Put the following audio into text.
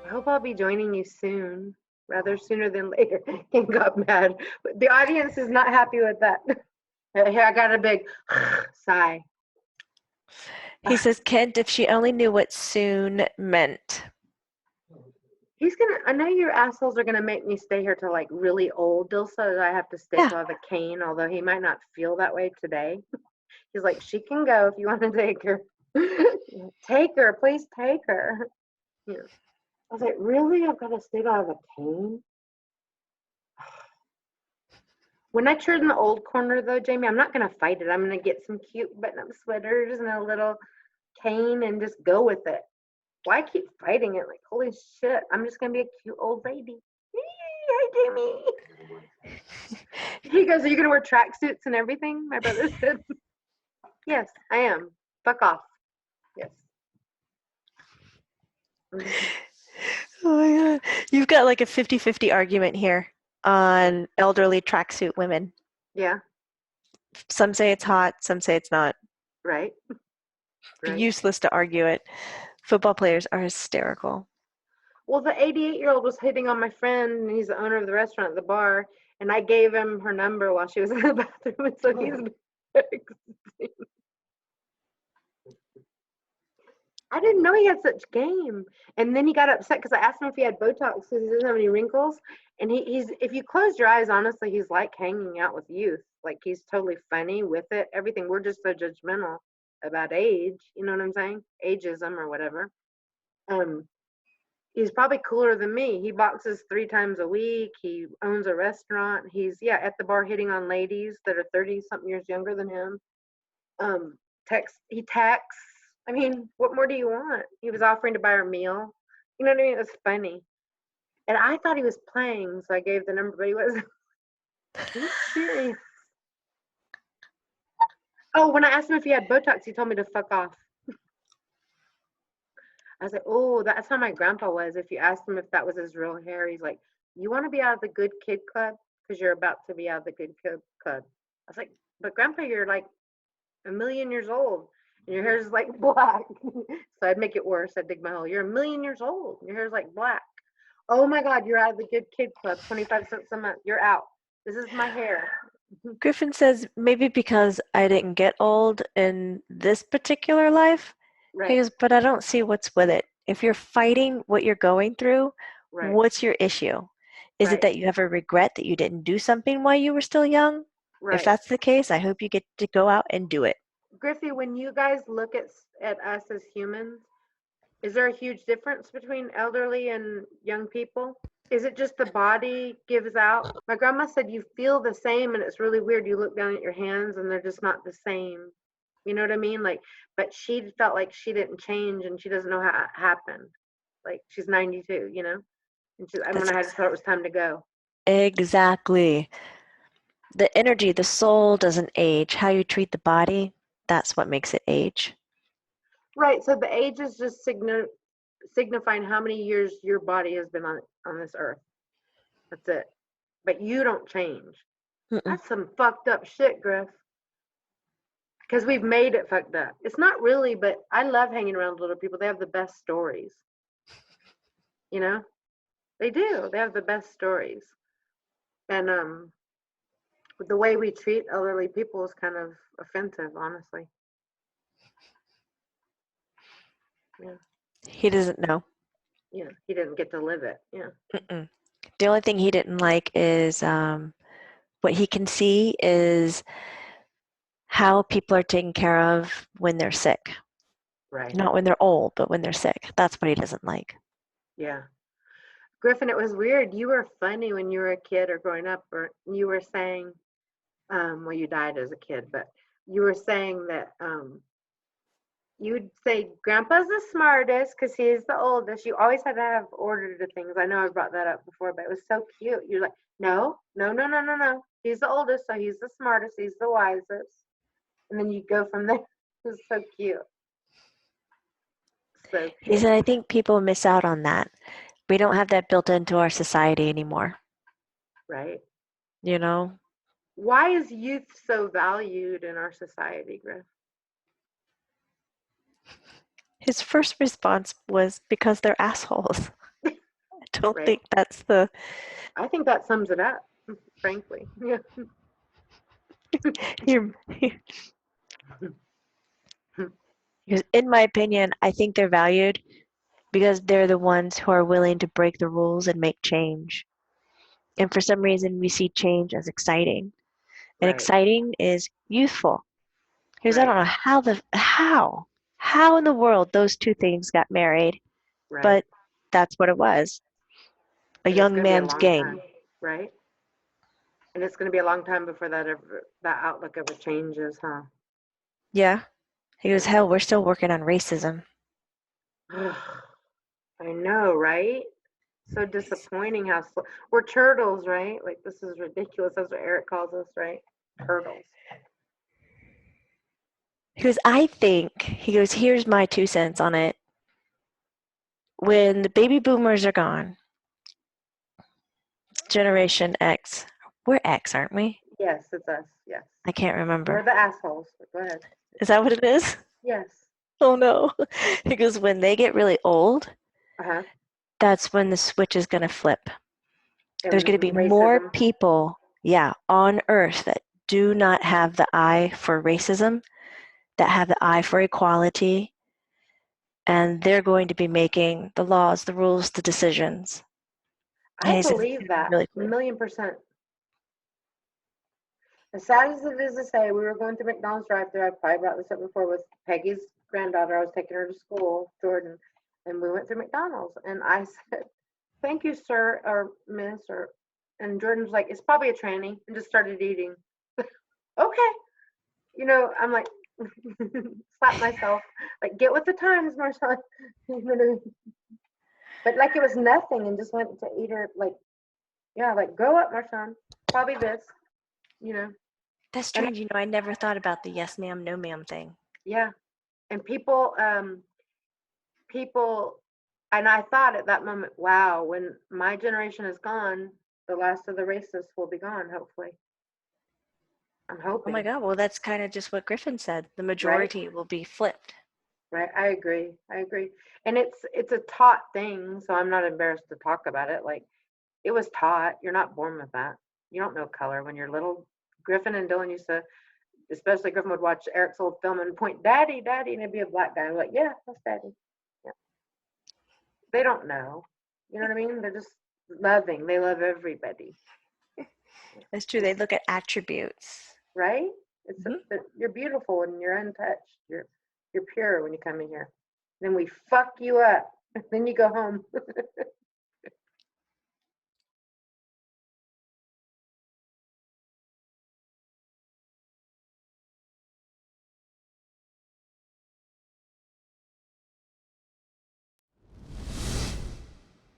I hope I'll be joining you soon, rather sooner than later. King got mad. But the audience is not happy with that. Here, I got a big sigh. He says, Kent, if she only knew what soon meant. I know your assholes are gonna make me stay here till like really old, Dilsa, that I have to stay Yeah. till I have a cane, although he might not feel that way today. He's like, she can go if you want to take her. Take her, please take her. Yeah. I was like, really? I've got to stay till I have a cane? When I turn the old corner though, Jamie, I'm not gonna fight it. I'm gonna get some cute button-up sweaters and a little cane and just go with it. Why keep fighting it? Like, holy shit, I'm just gonna be a cute old lady. Hey, Jamie. He goes, are you gonna wear tracksuits and everything? My brother said. Yes, I am. Fuck off. Yes. Oh my God. You've got like a 50-50 argument here on elderly tracksuit women. Yeah. Some say it's hot, some say it's not. Right. Right. Useless to argue it. Football players are hysterical. Well, the 88-year-old was hitting on my friend, and he's the owner of the restaurant at the bar, and I gave him her number while she was in the bathroom, and so he's I didn't know he had such game. And then he got upset because I asked him if he had Botox because he doesn't have any wrinkles. And he's if you close your eyes, honestly, he's like hanging out with youth. Like he's totally funny with it. Everything. We're just so judgmental about age. You know what I'm saying? Ageism or whatever. Um, he's probably cooler than me. He boxes 3 times a week. He owns a restaurant. He's at the bar hitting on ladies that are 30-something years younger than him. He texts. I mean, what more do you want? He was offering to buy her a meal. You know what I mean? It was funny. And I thought he was playing, so I gave the number, but he wasn't. He's serious. Oh, when I asked him if he had Botox, he told me to fuck off. I was like, oh, that's how my grandpa was. If you asked him if that was his real hair, he's like, you want to be out of the good kid club? Because you're about to be out of the good kid club. I was like, but grandpa, you're like a million years old. And your hair's like black. So I'd make it worse. I'd dig my hole. You're a million years old. Your hair's like black. Oh my God, you're out of the good kid club. 25 cents a month. You're out. This is my hair. Griffin says, maybe because I didn't get old in this particular life. He Right, goes, but I don't see what's with it. If you're fighting what you're going through, right, what's your issue? Is it right, that you have a regret that you didn't do something while you were still young? If right. that's the case, I hope you get to go out and do it. Griffey, when you guys look at us as humans, is there a huge difference between elderly and young people? Is it just the body gives out? My grandma said you feel the same, and it's really weird. You look down at your hands, and they're just not the same. You know what I mean? Like, but she felt like she didn't change, and she doesn't know how it happened. Like she's 92, you know, and when That's I just thought it was time to go. exactly. The energy, the soul doesn't age. How you treat the body, that's what makes it age. Right. So the age is just signifying how many years your body has been on this earth. That's it. But you don't change. Mm-mm. That's some fucked up shit, Griff. Because we've made it fucked up. It's not really, but I love hanging around with little people. They have the best stories. You know, they do. They have the best stories, and the way we treat elderly people is kind of offensive, honestly. Yeah, He doesn't know. yeah. He didn't get to live it. Yeah, Mm-mm. The only thing he didn't like is what he can see is how people are taken care of when they're sick. right. Not when they're old, but when they're sick. That's what he doesn't like. Yeah. Griffin, it was weird. You were funny when you were a kid or growing up, or you were saying, well, you died as a kid, but you were saying that you'd say grandpa's the smartest because he's the oldest. You always had to have order to things. I know I brought that up before, but it was so cute. You're like, no, no, no, no, no, no. He's the oldest, so he's the smartest. He's the wisest. And then you go from there. It was so cute. So He cute. said, I think people miss out on that. We don't have that built into our society anymore. Right? You know, Why is youth so valued in our society, Griff? his first response was because they're assholes. don't Right. think that's the. I think that sums it up, frankly. Yeah. You're, because in my opinion, I think they're valued because they're the ones who are willing to break the rules and make change. And for some reason, we see change as exciting. And Right. exciting is youthful. Because I Right. don't know how in the world those two things got married, Right. but that's what it was. A And it's young going to be a man's long game. time. Right. And it's going to be a long time before that outlook ever changes, huh? Yeah. He goes, Yeah. hell, we're still working on racism. I know, right? So disappointing how we're turtles, right? Like this is ridiculous. That's what Eric calls us, right? Turtles. He goes, here's my 2 cents on it. When the baby boomers are gone, Generation X, we're X, aren't we? Yes, it's us. Yes. I can't remember. We're the assholes. But go ahead. Is that what it is? Yes. Oh no. He goes, when they get really old, Uh-huh. that's when the switch is going to flip. There's And going to be more racism. people, yeah, on earth that do not have the eye for racism, that have the eye for equality, and they're going to be making the laws, the rules, the decisions. And I he says it's believe going to be that really a cool. million percent. As sad as it is to say, we were going through McDonald's drive-thru. I probably brought this up before with Peggy's granddaughter. I was taking her to school, Jordan, and we went through McDonald's. And I said, "Thank you, sir or miss," or and Jordan was like, "It's probably a tranny," and just started eating. Okay, I'm like, slap myself, like, get with the times, Marshawn. But like it was nothing, and just went to eat her, like, yeah, like grow up, Marshawn. Probably this, you know. That's And strange. I never thought about the yes ma'am, no ma'am thing. yeah, and people, and I thought at that moment, wow, when my generation is gone, the last of the racists will be gone. Hopefully, I'm Oh my hoping. God. Well, that's kind of just what Griffin said. The Right, majority will be flipped. right. I agree. I agree. And it's a taught thing, so I'm not embarrassed to talk about it. Like it was taught. You're not born with that. You don't know color when you're little. Griffin and Dylan used to, especially Griffin would watch Eric's old film and point, "Daddy, Daddy," and it'd be a black guy. I'm like, "Yeah, that's Daddy." Yeah. They don't know. You know what I mean? They're just loving. They love everybody. That's true. They look at attributes. Right? Mhm. You're beautiful and you're untouched. You're pure when you come in here. Then we fuck you up. Then you go home.